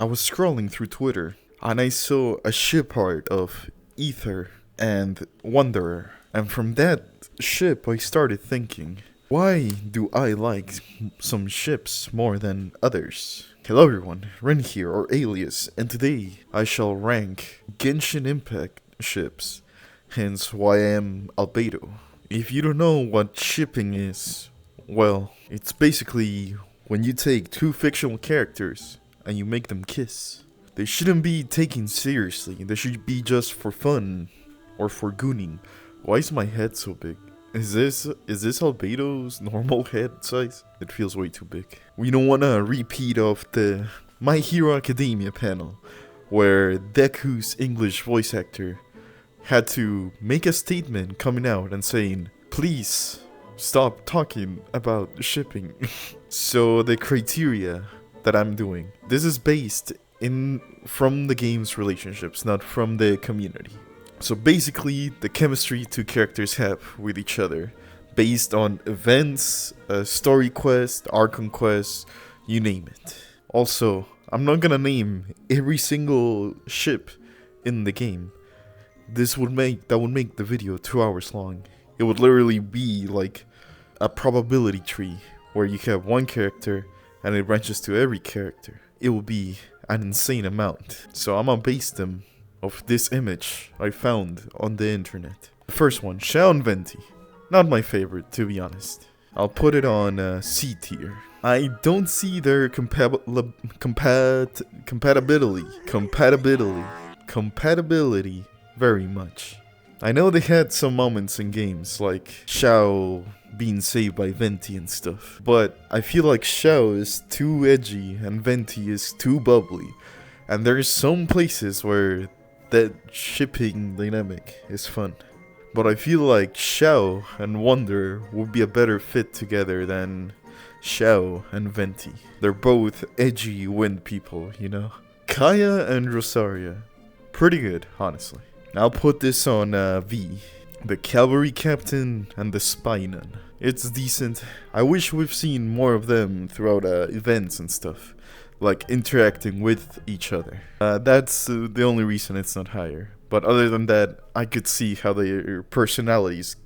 I was scrolling through Twitter and I saw a ship art of Ether and Wanderer. And from that ship, I started thinking, why do I like some ships more than others? Hello everyone, Ren here, or Alias, and today I shall rank Genshin Impact ships, hence why I am Albedo. If you don't know what shipping is, well, it's basically when you take two fictional characters and you make them kiss. They shouldn't be taken seriously, they should be just for fun or for gooning. Why is my head so big? Is this Albedo's normal head size? It feels way too big. We don't want a repeat of the My Hero Academia panel, where Deku's English voice actor had to make a statement coming out and saying, please stop talking about shipping. So the criteria that I'm doing, this is based from the game's relationships, not from the community. So basically, the chemistry two characters have with each other, based on events, story quest, arc quest, you name it. Also, I'm not gonna name every single ship in the game. That would make the video 2 hours long. It would literally be like a probability tree where you have one character and it branches to every character. It will be an insane amount. So I'm gonna base them of this image I found on the internet. The first one, Xiao and Venti. Not my favorite, to be honest. I'll put it on C tier. I don't see their compatibility very much. I know they had some moments in games, like Xiao being saved by Venti and stuff, but I feel like Xiao is too edgy and Venti is too bubbly, and there's some places where that shipping dynamic is fun. But I feel like Xiao and Wonder would be a better fit together than Xiao and Venti. They're both edgy wind people, you know? Kaya and Rosaria. Pretty good, honestly. I'll put this on V. The Cavalry Captain and the Spy Nun. It's decent. I wish we've seen more of them throughout events and stuff, like interacting with each other. That's the only reason it's not higher. But other than that, I could see how their personalities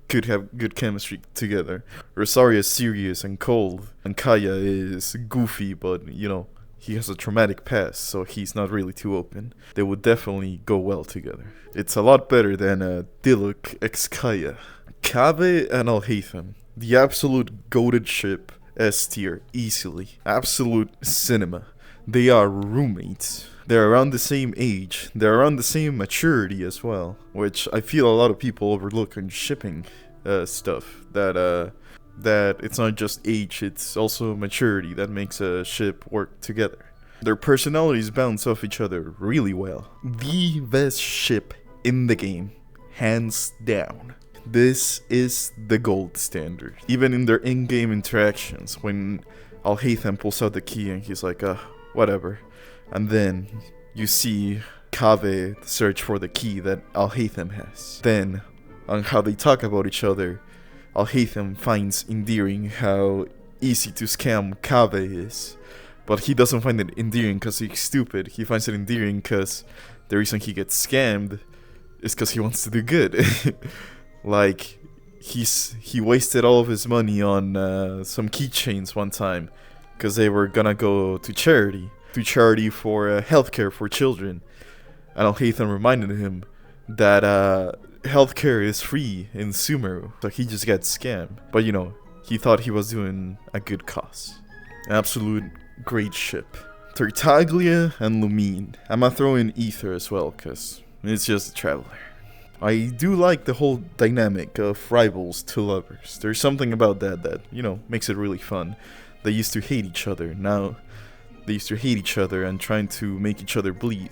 could have good chemistry together. Rosaria is serious and cold, and Kaya is goofy, but you know, he has a traumatic past, so he's not really too open. They would definitely go well together. It's a lot better than Diluc x Kaya. Kaveh and Alhaitham, the absolute goated ship. S tier, easily. Absolute cinema. They are roommates. They're around the same age. They're around the same maturity as well, which I feel a lot of people overlook in shipping stuff. That it's not just age, it's also maturity that makes a ship work together. Their personalities bounce off each other really well. The best ship in the game, hands down. This is the gold standard. Even in their in-game interactions, when Alhaitham pulls out the key and he's like, whatever. And then you see Kaveh search for the key that Alhaitham has. Then, on how they talk about each other, Alhaitham finds endearing how easy to scam Kaveh is. But he doesn't find it endearing because he's stupid. He finds it endearing because the reason he gets scammed is because he wants to do good. Like, he wasted all of his money on some keychains one time because they were gonna go to charity for healthcare for children. And Alhaitham reminded him that healthcare is free in Sumeru, so he just got scammed. But you know, he thought he was doing a good cause. Absolute great ship. Tartaglia and Lumine. I'm gonna throw in Ether as well because it's just a traveler. I do like the whole dynamic of rivals to lovers. There's something about that, you know, makes it really fun. They used to hate each other. Now, they used to hate each other and trying to make each other bleed.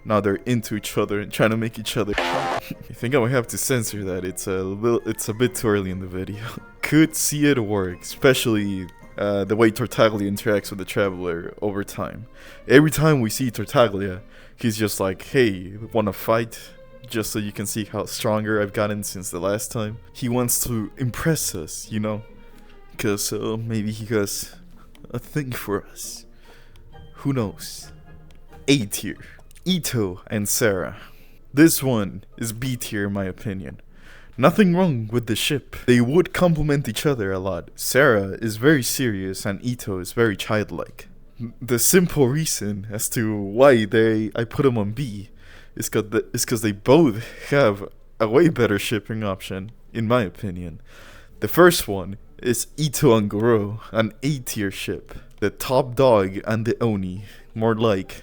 Now they're into each other and trying to make each other. I think I would have to censor that. It's a bit too early in the video. Could see it work, especially the way Tartaglia interacts with the Traveler over time. Every time we see Tartaglia, he's just like, hey, wanna fight? Just so you can see how stronger I've gotten since the last time. He wants to impress us, you know? Because maybe he has a thing for us. Who knows? A tier. Ito and Sarah. This one is B tier in my opinion. Nothing wrong with the ship. They would complement each other a lot. Sarah is very serious and Ito is very childlike. The simple reason as to why I put them on B is because they both have a way better shipping option, in my opinion. The first one is Ito and Goro, an A tier ship. The top dog and the Oni, more like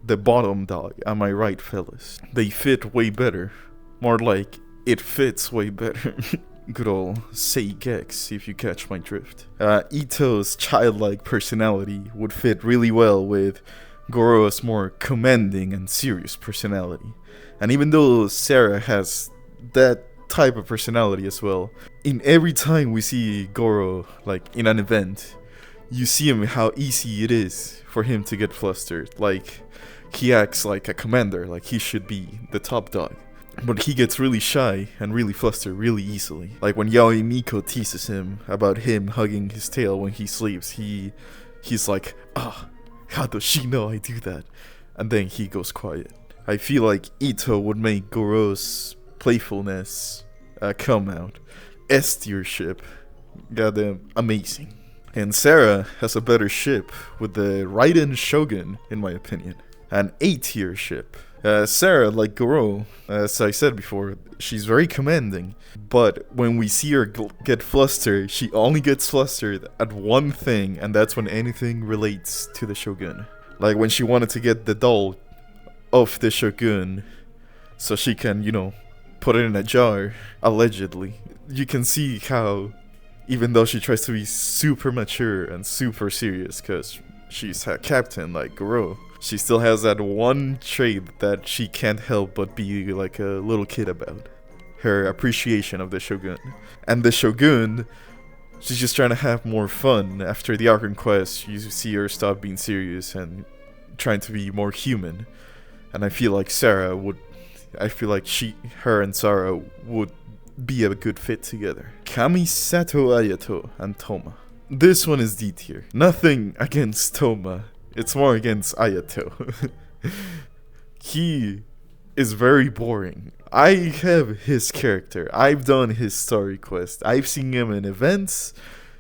the bottom dog, am I right, fellas? They fit way better, more like it fits way better. Good old say Gex, if you catch my drift. Ito's childlike personality would fit really well with Goro's more commanding and serious personality. And even though Sarah has that type of personality as well, in every time we see Goro, like in an event, you see him how easy it is for him to get flustered. Like, he acts like a commander, like he should be the top dog. But he gets really shy and really flustered really easily. Like when Yaoi Miko teases him about him hugging his tail when he sleeps, he's like, how does she know I do that? And then he goes quiet. I feel like Ito would make Goro's playfulness come out. S tier ship. Goddamn amazing. And Sarah has a better ship with the Raiden Shogun, in my opinion. An A tier ship. Sarah, like Goro, as I said before, she's very commanding. But when we see her get flustered, she only gets flustered at one thing, and that's when anything relates to the Shogun. Like when she wanted to get the doll of the Shogun so she can, put it in a jar, allegedly. You can see how, even though she tries to be super mature and super serious because she's a captain like Goro, she still has that one trait that she can't help but be like a little kid about. Her appreciation of the Shogun. And the Shogun, she's just trying to have more fun. After the Archon quest, you see her stop being serious and trying to be more human. And I feel like her and Sarah would be a good fit together. Kamisato Ayato and Toma. This one is D tier. Nothing against Toma. It's more against Ayato. He is very boring. I have his character. I've done his story quest. I've seen him in events.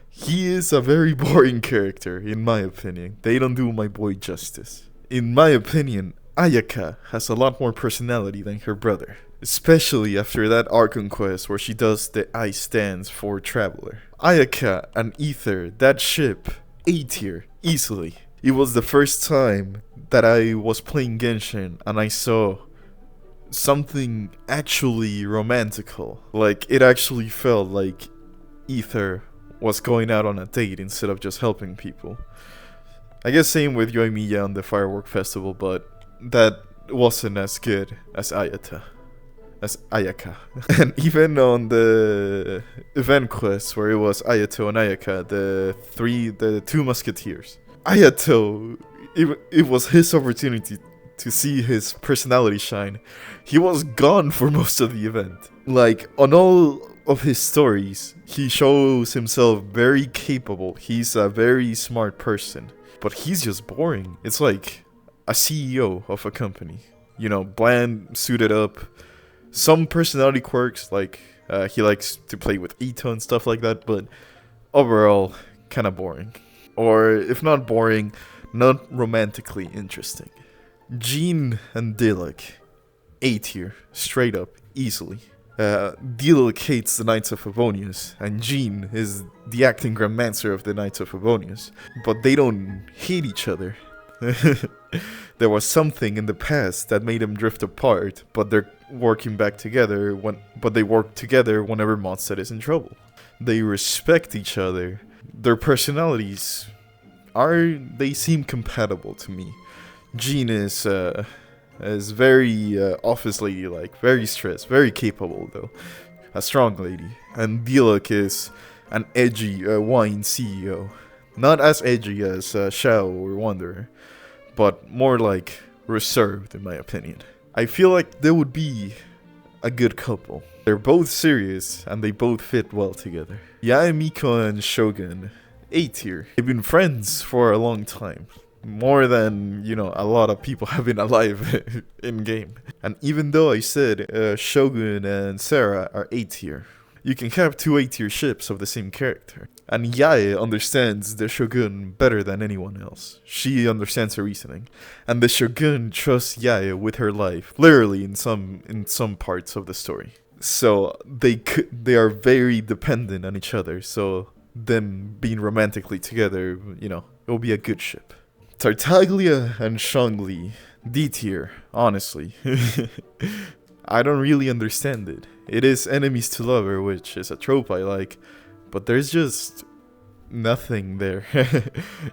He is a very boring character, in my opinion. They don't do my boy justice. In my opinion, Ayaka has a lot more personality than her brother. Especially after that Archon quest where she does the I stands for Traveler. Ayaka and Ether, that ship, A tier, easily. It was the first time that I was playing Genshin and I saw something actually romantical. Like, it actually felt like Ether was going out on a date instead of just helping people. I guess same with Yoimiya on the Firework Festival, but that wasn't as good as Ayaka. And even on the event quest where it was Ayato and Ayaka, the two musketeers. Ayato, it was his opportunity to see his personality shine. He was gone for most of the event. Like, on all of his stories, he shows himself very capable. He's a very smart person. But he's just boring. It's like a CEO of a company. Bland, suited up. Some personality quirks, like he likes to play with Ito and stuff like that, but overall, kind of boring. Or if not boring, not romantically interesting. Jean and Diluc, A tier, straight up, easily. Diluc hates the Knights of Favonius, and Jean is the acting grandmaster of the Knights of Favonius. But they don't hate each other. There was something in the past that made them drift apart, but they're working back together they work together whenever Mondstadt is in trouble. They respect each other. Their personalities they seem compatible to me. Jean is very office lady like, very stressed, very capable though. A strong lady. And Diluc is an edgy wine CEO. Not as edgy as Shao or Wanderer, but more like reserved in my opinion. I feel like they would be a good couple. They're both serious and they both fit well together. Yae Miko and Shogun, A tier. They've been friends for a long time. More than, a lot of people have been alive in game. And even though I said Shogun and Sarah are A tier, you can have two A tier ships of the same character. And Yae understands the Shogun better than anyone else. She understands her reasoning. And the Shogun trusts Yae with her life, literally in some parts of the story. So they are very dependent on each other. So them being romantically together, it will be a good ship. Tartaglia and Shangli, D tier, honestly. I don't really understand it. It is enemies to lover, which is a trope I like, but there's just nothing there.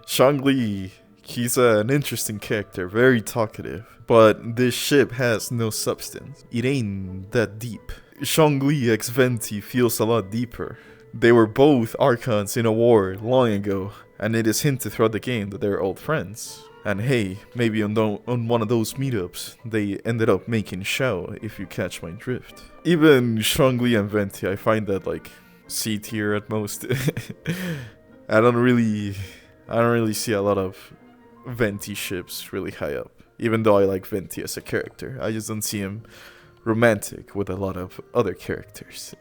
Shangli, he's an interesting character, very talkative, but this ship has no substance. It ain't that deep. Shangli x Venti feels a lot deeper. They were both Archons in a war long ago, and it is hinted throughout the game that they're old friends. And hey, maybe on one of those meetups, they ended up making Shao, if you catch my drift. Even Shangli and Venti, I find that like C tier at most. I don't really see a lot of Venti ships really high up. Even though I like Venti as a character, I just don't see him romantic with a lot of other characters.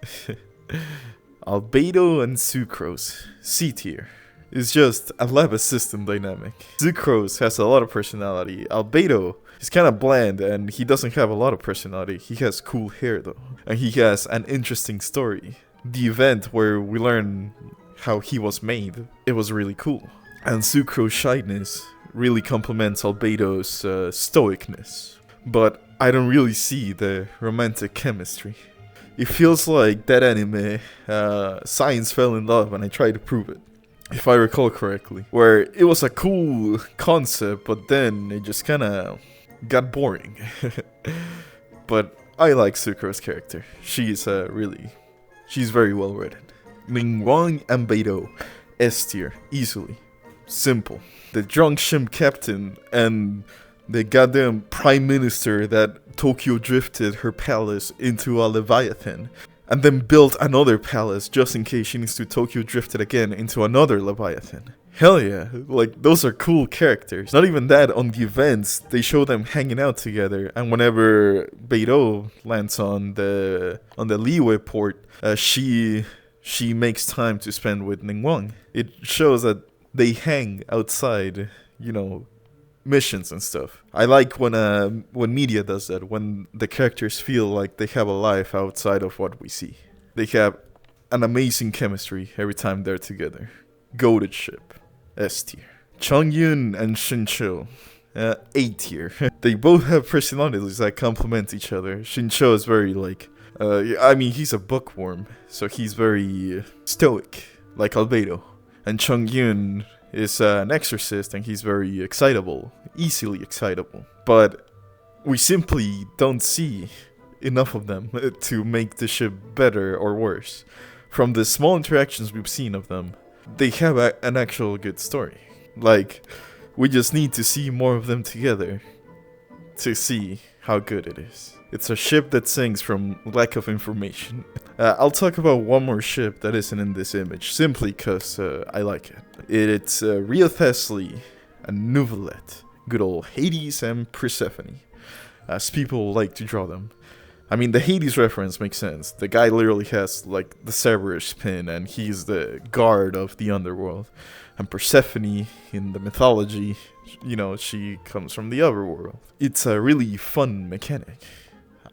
Albedo and Sucrose, C tier. It's just a lab system dynamic. Sucrose has a lot of personality. Albedo is kind of bland and he doesn't have a lot of personality. He has cool hair though. And he has an interesting story. The event where we learn how he was made, it was really cool. And Sucrose's shyness really complements Albedo's stoicness. But I don't really see the romantic chemistry. It feels like that anime, Science fell in love and I tried to prove it. If I recall correctly, where it was a cool concept, but then it just kind of got boring. But I like Sucrose's character. She's very well written. Ningguang and Beidou, S tier, easily. Simple. The drunk ship captain and the goddamn prime minister that Tokyo drifted her palace into a Leviathan. And then built another palace just in case she needs to Tokyo drift it again into another Leviathan. Hell yeah, like those are cool characters. Not even that, on the events, they show them hanging out together. And whenever Beidou lands on the Liyue port, she makes time to spend with Ningguang. It shows that they hang outside, missions and stuff. I like when media does that, when the characters feel like they have a life outside of what we see. They have an amazing chemistry every time they're together. Goated ship, S tier. Chongyun and Shincho, A tier. They both have personalities that complement each other. Shincho is very he's a bookworm, so he's very stoic, like Albedo. And Chongyun is an exorcist and he's very excitable, easily excitable. But we simply don't see enough of them to make the ship better or worse. From the small interactions we've seen of them, they have an actual good story. Like, we just need to see more of them together to see how good it is. It's a ship that sings from lack of information. I'll talk about one more ship that isn't in this image, simply because I like it. It's Rio Thesly and Nuvalet. Good old Hades and Persephone, as people like to draw them. I mean, the Hades reference makes sense. The guy literally has, like, the Cerberus pin, and he's the guard of the underworld. And Persephone, in the mythology, she comes from the otherworld. It's a really fun mechanic.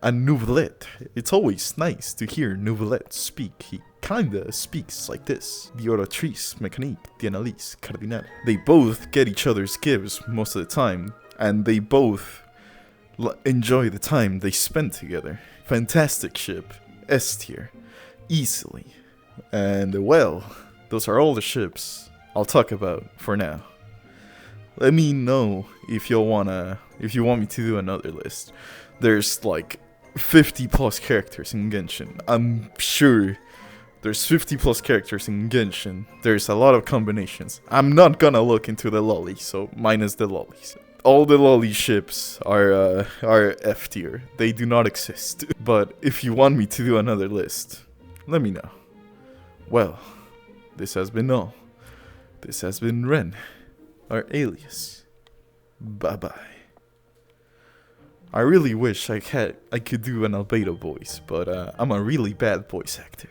And Nuvalet, it's always nice to hear Nuvalet speak. He kinda speaks like this. The oratrice mécanique d'analyse cardinale. They both get each other's gifts most of the time, and they both enjoy the time they spend together. Fantastic ship, S tier, easily. And well, those are all the ships I'll talk about for now. Let me know if you want me to do another list. There's like 50 plus characters in Genshin. I'm sure there's 50 plus characters in Genshin. There's a lot of combinations. I'm not gonna look into the lollies, so minus the lollies. All the lolly ships are F tier. They do not exist. But if you want me to do another list, let me know. Well, this has been all. This has been Ren, our alias. Bye-bye. I really wish I could do an Albedo voice, but I'm a really bad voice actor.